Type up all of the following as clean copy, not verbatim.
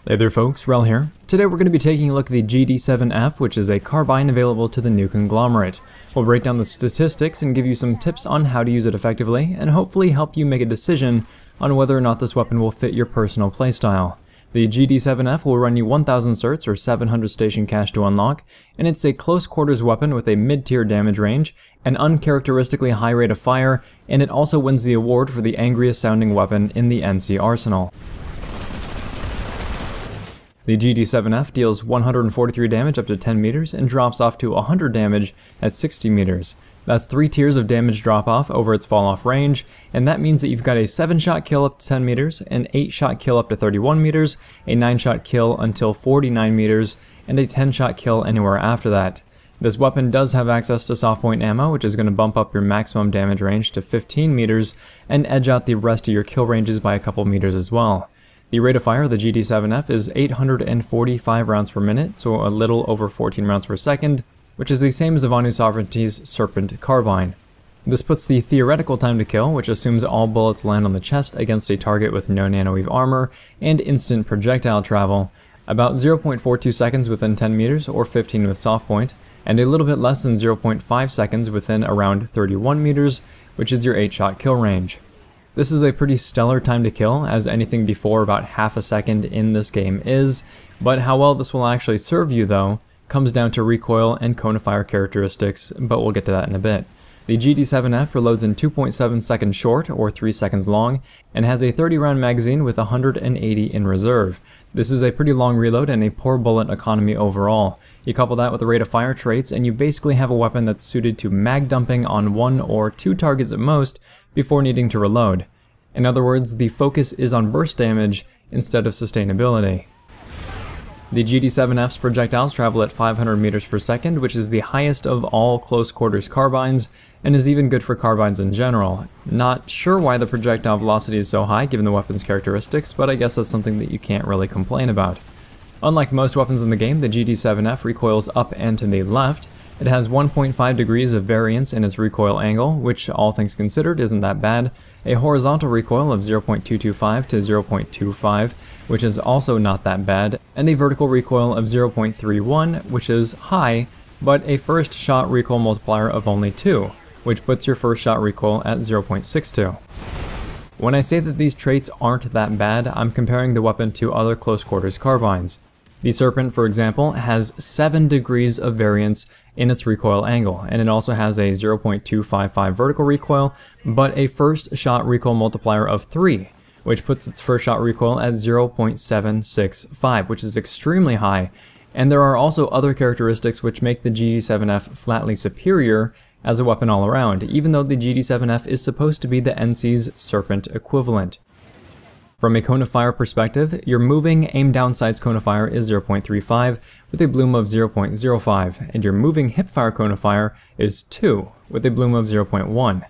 Hey there folks, Wrel here. Today we're going to be taking a look at the GD-7F, which is a carbine available to the new Conglomerate. We'll break down the statistics and give you some tips on how to use it effectively, and hopefully help you make a decision on whether or not this weapon will fit your personal playstyle. The GD-7F will run you 1000 certs or 700 station cash to unlock, and it's a close quarters weapon with a mid-tier damage range, an uncharacteristically high rate of fire, and it also wins the award for the angriest sounding weapon in the NC arsenal. The GD-7F deals 143 damage up to 10 meters and drops off to 100 damage at 60 meters. That's 3 tiers of damage drop off over its fall off range, and that means that you've got a 7-shot kill up to 10 meters, an 8-shot kill up to 31 meters, a 9-shot kill until 49 meters, and a 10-shot kill anywhere after that. This weapon does have access to soft point ammo, which is going to bump up your maximum damage range to 15 meters and edge out the rest of your kill ranges by a couple meters as well. The rate of fire of the GD-7F is 845 rounds per minute, so a little over 14 rounds per second, which is the same as Ivanu Sovereignty's Serpent Carbine. This puts the theoretical time to kill, which assumes all bullets land on the chest against a target with no nanoweave armor and instant projectile travel, about 0.42 seconds within 10 meters or 15 with soft point, and a little bit less than 0.5 seconds within around 31 meters, which is your 8-shot kill range. This is a pretty stellar time to kill, as anything before about half a second in this game is, but how well this will actually serve you though comes down to recoil and cone of fire characteristics, but we'll get to that in a bit. The GD-7F reloads in 2.7 seconds short, or 3 seconds long, and has a 30-round magazine with 180 in reserve. This is a pretty long reload and a poor bullet economy overall. You couple that with the rate of fire traits, and you basically have a weapon that's suited to mag dumping on 1 or 2 targets at most before needing to reload. In other words, the focus is on burst damage instead of sustainability. The GD-7F's projectiles travel at 500 meters per second, which is the highest of all close quarters carbines, and is even good for carbines in general. Not sure why the projectile velocity is so high given the weapon's characteristics, but I guess that's something that you can't really complain about. Unlike most weapons in the game, the GD-7F recoils up and to the left. It has 1.5 degrees of variance in its recoil angle, which all things considered isn't that bad, a horizontal recoil of 0.225 to 0.25, which is also not that bad, and a vertical recoil of 0.31, which is high, but a first shot recoil multiplier of only 2, which puts your first shot recoil at 0.62. When I say that these traits aren't that bad, I'm comparing the weapon to other close quarters carbines. The Serpent, for example, has 7 degrees of variance in its recoil angle, and it also has a 0.255 vertical recoil, but a first shot recoil multiplier of 3, which puts its first shot recoil at 0.765, which is extremely high, and there are also other characteristics which make the GD-7F flatly superior as a weapon all around, even though the GD-7F is supposed to be the NC's Serpent equivalent. From a cone of fire perspective, your moving aim down sights cone of fire is 0.35 with a bloom of 0.05, and your moving hipfire cone of fire is 2 with a bloom of 0.1.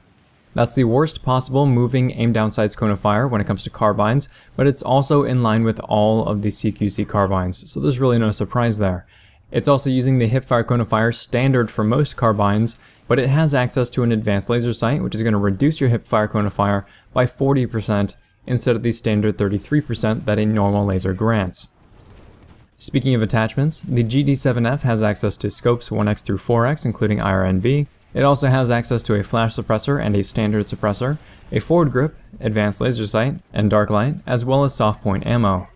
That's the worst possible moving aim down sights cone of fire when it comes to carbines, but it's also in line with all of the CQC carbines, so there's really no surprise there. It's also using the hipfire cone of fire standard for most carbines, but it has access to an advanced laser sight, which is going to reduce your hipfire cone of fire by 40%, instead of the standard 33% that a normal laser grants. Speaking of attachments, the GD-7F has access to scopes 1x through 4x, including IRNV. It also has access to a flash suppressor and a standard suppressor, a forward grip, advanced laser sight, and dark light, as well as soft point ammo.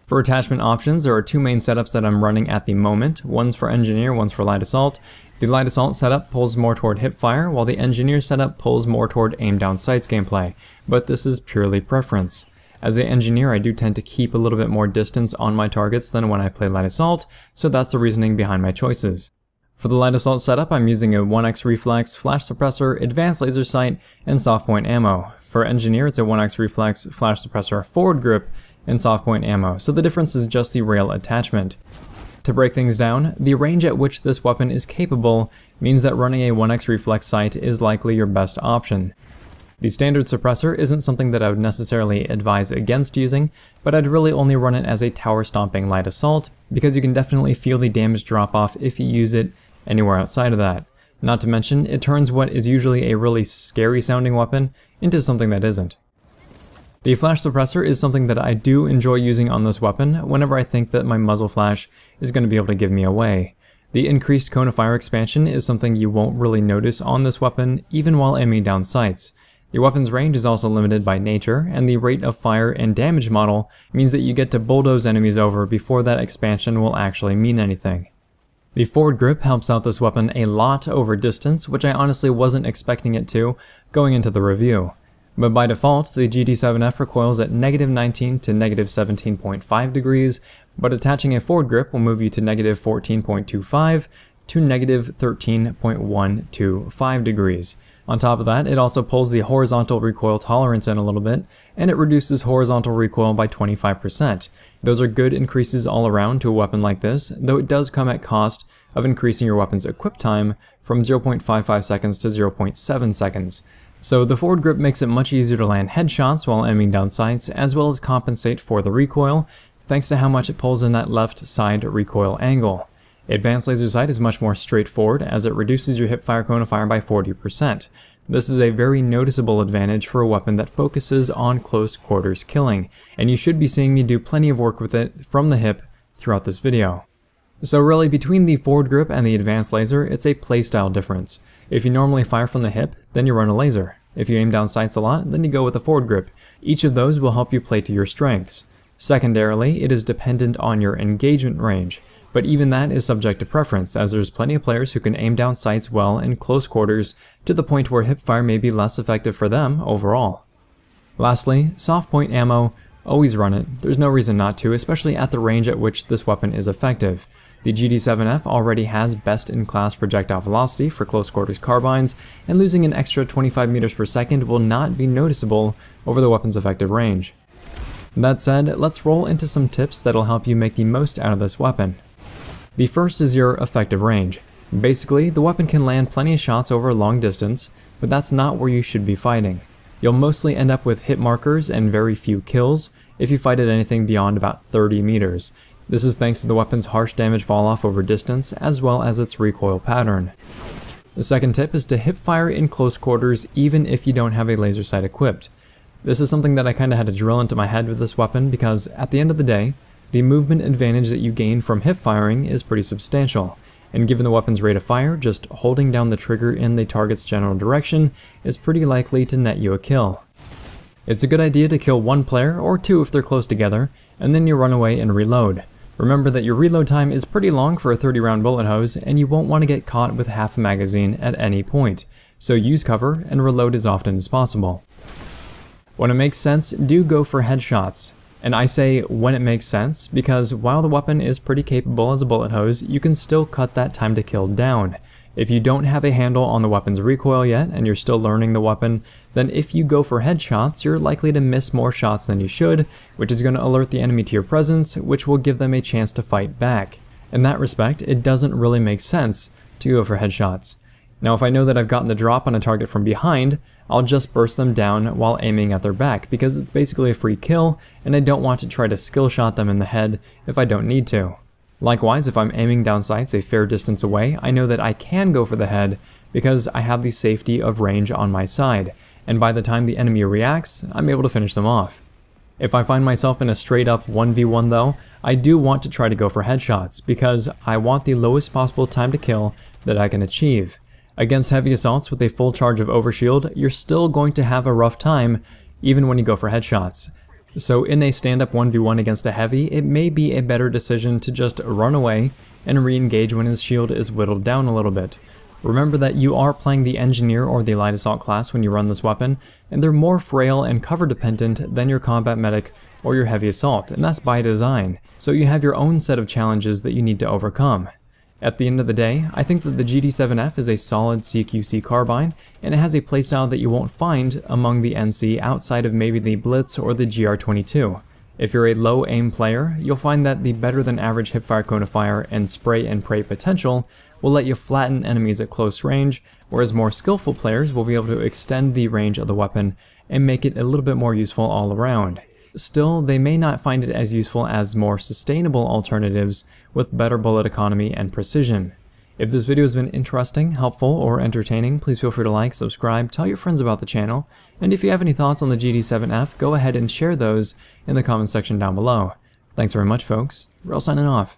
For attachment options, there are 2 main setups that I'm running at the moment. One's for Engineer, one's for Light Assault. The Light Assault setup pulls more toward hipfire, while the Engineer setup pulls more toward aim down sights gameplay, but this is purely preference. As an Engineer, I do tend to keep a little bit more distance on my targets than when I play Light Assault, so that's the reasoning behind my choices. For the Light Assault setup, I'm using a 1x reflex, flash suppressor, advanced laser sight, and soft point ammo. For Engineer, it's a 1x reflex, flash suppressor, forward grip, and soft point ammo, so the difference is just the rail attachment. To break things down, the range at which this weapon is capable means that running a 1x reflex sight is likely your best option. The standard suppressor isn't something that I would necessarily advise against using, but I'd really only run it as a tower stomping light assault, because you can definitely feel the damage drop off if you use it anywhere outside of that. Not to mention, it turns what is usually a really scary sounding weapon into something that isn't. The flash suppressor is something that I do enjoy using on this weapon whenever I think that my muzzle flash is going to be able to give me away. The increased cone of fire expansion is something you won't really notice on this weapon even while aiming down sights. Your weapon's range is also limited by nature, and the rate of fire and damage model means that you get to bulldoze enemies over before that expansion will actually mean anything. The forward grip helps out this weapon a lot over distance, which I honestly wasn't expecting it to going into the review. But by default, the GD-7F recoils at -19 to -17.5 degrees, but attaching a forward grip will move you to -14.25 to -13.125 degrees. On top of that, it also pulls the horizontal recoil tolerance in a little bit, and it reduces horizontal recoil by 25%. Those are good increases all around to a weapon like this, though it does come at cost of increasing your weapon's equip time from 0.55 seconds to 0.7 seconds. So the forward grip makes it much easier to land headshots while aiming down sights, as well as compensate for the recoil, thanks to how much it pulls in that left side recoil angle. Advanced laser sight is much more straightforward, as it reduces your hipfire cone of fire by 40%. This is a very noticeable advantage for a weapon that focuses on close quarters killing, and you should be seeing me do plenty of work with it from the hip throughout this video. So really, between the forward grip and the advanced laser, it's a playstyle difference. If you normally fire from the hip, then you run a laser. If you aim down sights a lot, then you go with a forward grip. Each of those will help you play to your strengths. Secondarily, it is dependent on your engagement range. But even that is subject to preference, as there's plenty of players who can aim down sights well in close quarters to the point where hipfire may be less effective for them overall. Lastly, soft point ammo, always run it. There's no reason not to, especially at the range at which this weapon is effective. The GD-7F already has best-in-class projectile velocity for close quarters carbines, and losing an extra 25 meters per second will not be noticeable over the weapon's effective range. That said, let's roll into some tips that'll help you make the most out of this weapon. The first is your effective range. Basically, the weapon can land plenty of shots over a long distance, but that's not where you should be fighting. You'll mostly end up with hit markers and very few kills if you fight at anything beyond about 30 meters. This is thanks to the weapon's harsh damage falloff over distance, as well as its recoil pattern. The second tip is to hipfire in close quarters even if you don't have a laser sight equipped. This is something that I kinda had to drill into my head with this weapon, because at the end of the day, the movement advantage that you gain from hip firing is pretty substantial, and given the weapon's rate of fire, just holding down the trigger in the target's general direction is pretty likely to net you a kill. It's a good idea to kill one player, or two if they're close together, and then you run away and reload. Remember that your reload time is pretty long for a 30-round bullet hose, and you won't want to get caught with half a magazine at any point, so use cover and reload as often as possible. When it makes sense, do go for headshots. And I say when it makes sense, because while the weapon is pretty capable as a bullet hose, you can still cut that time to kill down. If you don't have a handle on the weapon's recoil yet, and you're still learning the weapon, then if you go for headshots, you're likely to miss more shots than you should, which is going to alert the enemy to your presence, which will give them a chance to fight back. In that respect, it doesn't really make sense to go for headshots. Now if I know that I've gotten the drop on a target from behind, I'll just burst them down while aiming at their back, because it's basically a free kill, and I don't want to try to skill shot them in the head if I don't need to. Likewise, if I'm aiming down sights a fair distance away, I know that I can go for the head, because I have the safety of range on my side, and by the time the enemy reacts, I'm able to finish them off. If I find myself in a straight up 1v1 though, I do want to try to go for headshots, because I want the lowest possible time to kill that I can achieve. Against heavy assaults with a full charge of overshield, you're still going to have a rough time, even when you go for headshots. So in a stand-up 1v1 against a heavy, it may be a better decision to just run away and re-engage when his shield is whittled down a little bit. Remember that you are playing the engineer or the light assault class when you run this weapon, and they're more frail and cover dependent than your combat medic or your heavy assault, and that's by design. So you have your own set of challenges that you need to overcome. At the end of the day, I think that the GD-7F is a solid CQC carbine, and it has a playstyle that you won't find among the NC outside of maybe the Blitz or the GR22. If you're a low aim player, you'll find that the better than average hipfire cone of fire and spray and pray potential will let you flatten enemies at close range, whereas more skillful players will be able to extend the range of the weapon and make it a little bit more useful all around. Still, they may not find it as useful as more sustainable alternatives with better bullet economy and precision. If this video has been interesting, helpful, or entertaining, please feel free to like, subscribe, tell your friends about the channel, and if you have any thoughts on the GD-7F, go ahead and share those in the comments section down below. Thanks very much, folks. Wrel signing off.